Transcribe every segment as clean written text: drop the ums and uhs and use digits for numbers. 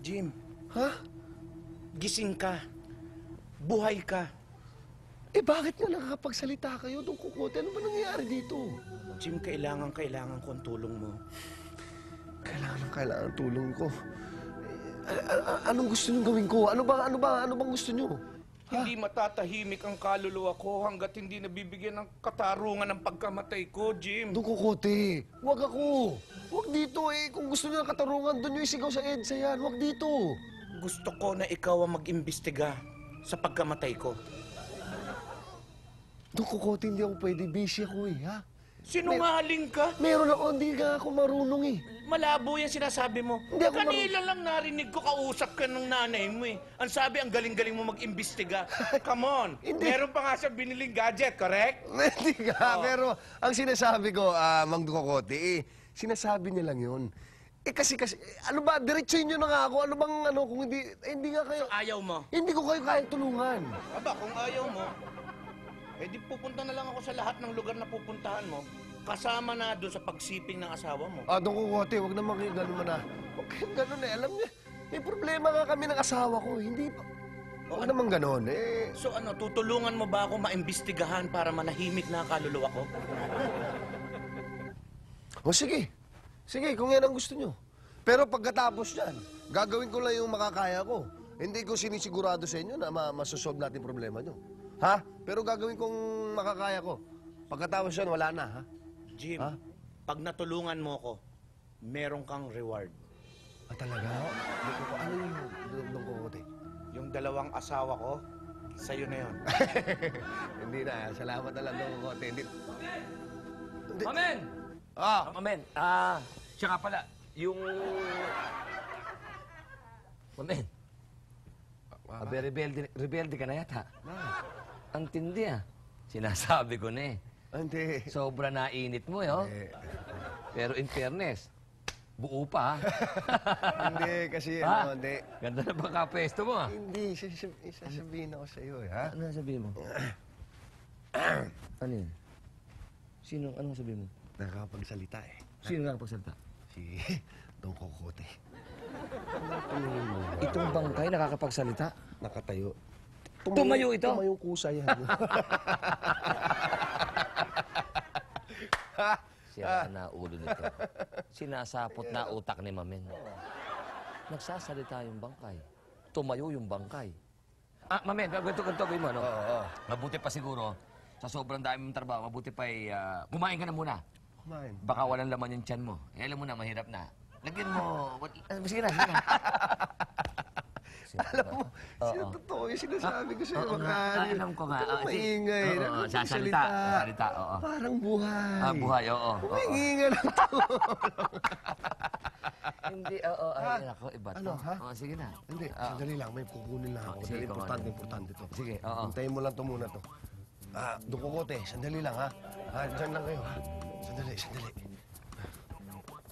Jim, Ha? gising ka. Buhay ka. Eh, bakit nga nakakapagsalita kayo, Dong Kokote? Ano ba nangyayari dito? Jim, kailangan ko ang tulong mo. Kailangan tulong ko. Anong gusto niyong gawin ko? Ano bang gusto niyo? Hindi matatahimik ang kaluluwa ko hanggat hindi nabibigyan ng katarungan ng pagkamatay ko, Jim. Dong Kokote, wag ako. Wag dito eh. Kung gusto niyo ng katarungan, doon niyo isigaw sa EDSA yan. Wag dito. Gusto ko na ikaw ang mag-imbestiga sa pagkamatay ko. Dong Kokote, hindi ako pwede. Busy ako eh, ha? Sinungaling ka? Meron ako, hindi nga ako marunong eh. Malabo yan sinasabi mo. Hindi ako Kanila lang narinig ko, kausap ka ng nanay mo eh. Ang sabi, ang galing-galing mo mag-imbestiga. Come on. Hindi. Meron pa nga siya biniling gadget, correct? Hindi nga, pero ang sinasabi ko, Mang Dukokote, sinasabi niya lang yun. Kasi, ano ba, diretsuhin niyo na nga ako. Ano bang, kung hindi nga kayo... So, ayaw mo? Hindi ko kayo kayang tulungan. Aba, kung ayaw mo, di pupunta na lang ako sa lahat ng lugar na pupuntahan mo. Kasama na doon sa pagsiping ng asawa mo. Dukokote, wag naman kayo ganun man Huwag kayong ganun eh. Alam niya, may problema nga kami ng asawa ko. Hindi pa... Huwag naman ganun eh. So tutulungan mo ba ako maimbestigahan para manahimik na ang kaluluwa ko? O sige. Sige, kung yan ang gusto nyo. Pero pagkatapos yan, gagawin ko lang yung makakaya ko. Hindi ko sinisigurado sa inyo na masosolve natin problema nyo. Ha? Pero gagawin kong makakaya ko. Pagkatapos yan, wala na, ha? Jim, pag natulungan mo ko, meron kang reward. Talaga? Ano yung Kokote? Yung 2 asawa ko, sa'yo na yun. Hindi na. Salamat na lang, Kokote. Hindi... Mamen! Mamen, siya nga pala, yung... Mamen, rebelde ka na yata. Ang tindi Sinasabi ko na eh. Hindi. Sobra nainit mo Pero in fairness, buo pa Hindi, kasi hindi. Ganda na ba kapesto mo Hindi, sasabihin ako sa iyo ha? Ano sabihin mo? Ano yun? Ano sabihin mo? Nakakapagsalita eh. Sino nakapagsalita? Si Dong Kokote. Itong bangkay nakakapagsalita? Nakatayo. Tumayo ito? Tumayong kusa yan. Sira na ulo nito. Sinasapot na utak ni Mamen. Nagsasalita yung bangkay. Tumayo yung bangkay. Mamen, ganito gawin mo, Oo. Mabuti pa siguro, sa sobrang dami mong trabaho, mabuti pa kumain ka na muna. Kumain. Baka walang laman yung tiyan mo. Alam mo na, mahirap na. Lagyan mo... Sige na, sige na. Alam mo, totoo yung sinasabi ko sa'yo. Alam ko nga. Maingay. Sasalita. Parang buhay. Buhay, oo. Maingay lang to. Hindi, oo. Ay, ako, iba to. Ano, ha? Sige na. Hindi, sandali lang. May kukunin lang ako. Sige, Importante to. Sige, oo. Hintayin mo lang to muna to. Dong Kokote, sandali lang ha. Diyan lang kayo ha. Sandali.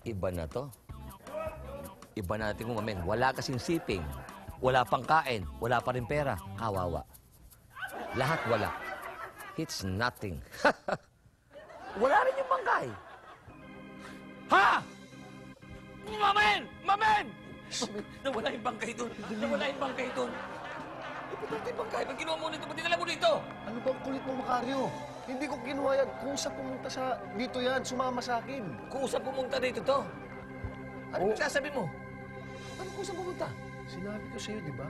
Iba na to. Iba natin kung Mamen. Wala kasing siping. Wala pang kain. Wala pa rin pera. Kawawa. Lahat wala. It's nothing. Wala rin yung bangkay. Ha? Mamen! Mamen! Nawala yung bangkay doon. Nawala yung bangkay doon. Ipatati yung bangkay. Ba't ginawa mo nito? Ba't dinala mo dito? Ano bang kulit mo, Macario? Hindi ko kinuha yan. Kusa pumunta dito yan. Sumama sa akin. Kusa pumunta dito to. Ano sasabi mo? Ano kusa pumunta? Sinabi ko sa'yo, di ba?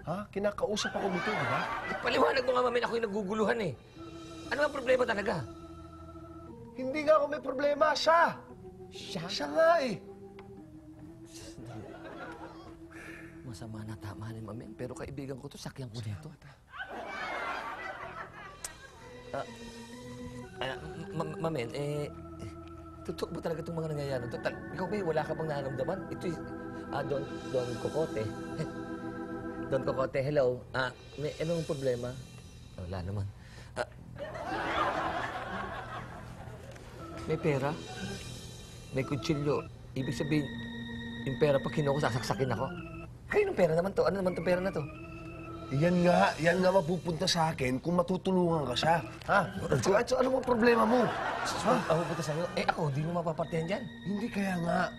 Ha? Kinakausap ako dito, di ba? Paliwanag mo nga, Mamen. Ako yung naguguluhan eh. Ano ang problema talaga? Hindi nga ako may problema. Siya! Siya nga eh. Masama na tama ni Mamen. Pero kaibigan ko to, sakyan ko nito. Mamen, totoo ba talaga itong mga nangyayari? Ikaw ba, wala ka bang nararamdaman? Ito'y, Don Kokote. Don Kokote, hello. May anong problema? Wala naman. May pera? May kutsilyo? Ibig sabihin, yung pera pa kinuha ko, sasaksakin ako? Kayo ng pera naman to? Ano naman itong pera na to? Yan nga mapupunta sa akin kung matutulungan ka siya. Ha? So, ano bang problema mo? Ha? Ako punta sa'yo. Ako, di mo mapapartihan dyan. Hindi kaya nga.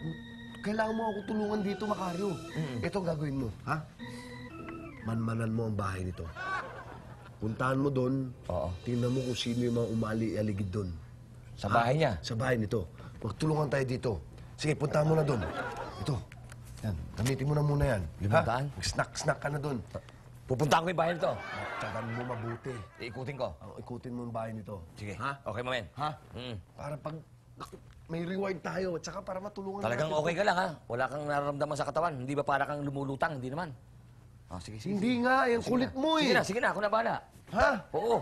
kailangan mo ako tulungan dito, Macario. Ito ang gagawin mo, ha? Manmanan mo ang bahay nito. Puntahan mo doon. Oo. Tingnan mo kung sino yung mga umali-aligid doon. Sa bahay niya? Sa bahay nito. Magtulungan tayo dito. Sige, puntahan mo na doon. Ito. Yan. Gamitin mo na muna yan. Limantaan? Snack ka na doon. Pupuntahan ko yung bahay nito. Tsagan mo mabuti. Iikutin ko. Ikutin mo ang bahay nito. Sige. Ha? Okay, mamen. Ha? Mm. Para pag may reward tayo, at saka para matulungan Talagang natin. okay ka lang, ha? Wala kang nararamdaman sa katawan. Hindi ba para kang lumulutang? Hindi naman. Oh, sige, sige. Hindi nga, yung kulit mo eh. Sige na. Ako na bahala. Ha? Oo.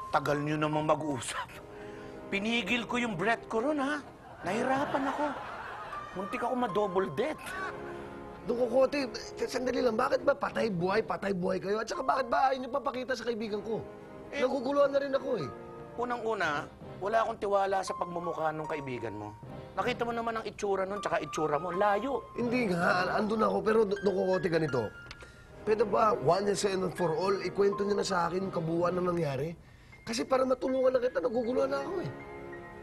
Tagal nyo namang mag-uusap. Pinigil ko yung breath ko ron, ha? Nahirapan ako. Muntik ako ma-double death. Doon Kokote, sandali lang, bakit ba patay buhay kayo? At saka bakit ba ayaw niyo papakita sa kaibigan ko? Naguguluhan na rin ako eh. Unang-una, wala akong tiwala sa pagmumukha ng kaibigan mo. Nakita mo naman ang itsura nun, tsaka itsura mo. Layo. Hindi nga, andun ako, pero doon Kokote ganito. Pwede ba, once and for all, ikwento niyo na sa akin yung kabuuan na nangyari? Kasi para matulungan na kita, naguguluhan na ako eh.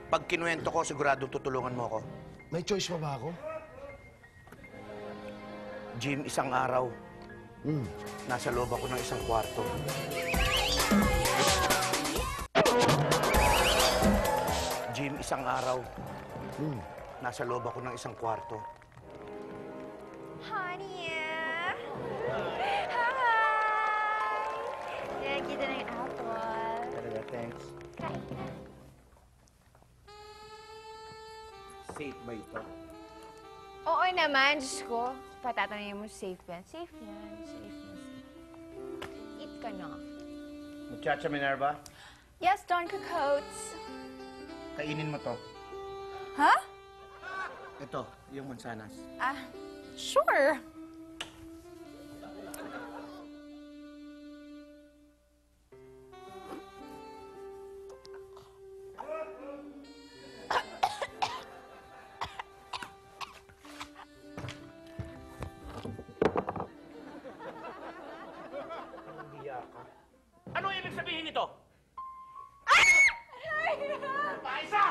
Pag kinuwento ko, siguradong tutulungan mo ako. May choice pa ba ako? Jim, isang araw, Hmm. nasa loob ako ng isang kwarto. Jim, isang araw, nasa loob ako ng isang kwarto. Honey! Hi! Kaya kita ng apple. Talaga, thanks. Kain na. Safe ba ito? Oo naman, Diyos ko. Patatanungin mo, safe yan. Safe yan. Safe yan. Eat ka na. Muchacha Minerva, Yes, Don Cocotes. kainin mo to. Ha? Ito, yung mansanas. Ah, sure. Ano ibig sabihin nito? Lumayas na!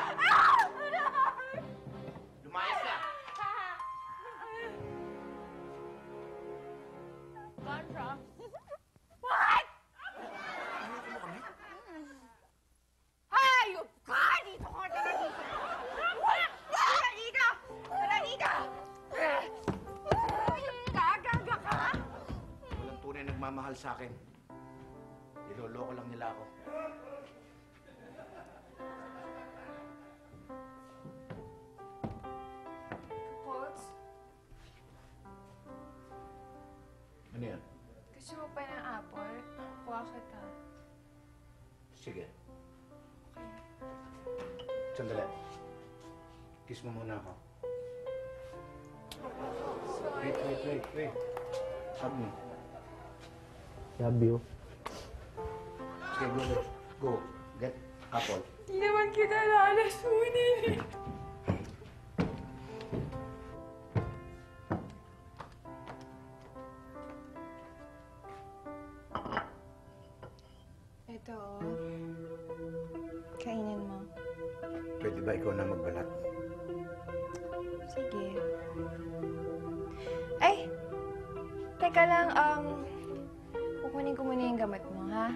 Lumayas na! Contra. What? Hayop ka! Dito ka! Tara dito! Tara dito! Tara dito! Gagaga ka! Walang tunay nagmamahal sa akin. Niloloko lang nila ako. Cocotes, Ano yan? gusto mo pa ng apple? Kuha kita. Sige. Okay. Sandali. Kiss mo muna ako. Sorry. Wait. Hug me. Love you. Sige, go. Get apple. Hindi naman kita lalasunin. Ito, oh. Kainin mo. Pwede ba ikaw na magbalat? Sige. Ay! Teka lang, kukunin ko muna yung gamot mo, ha?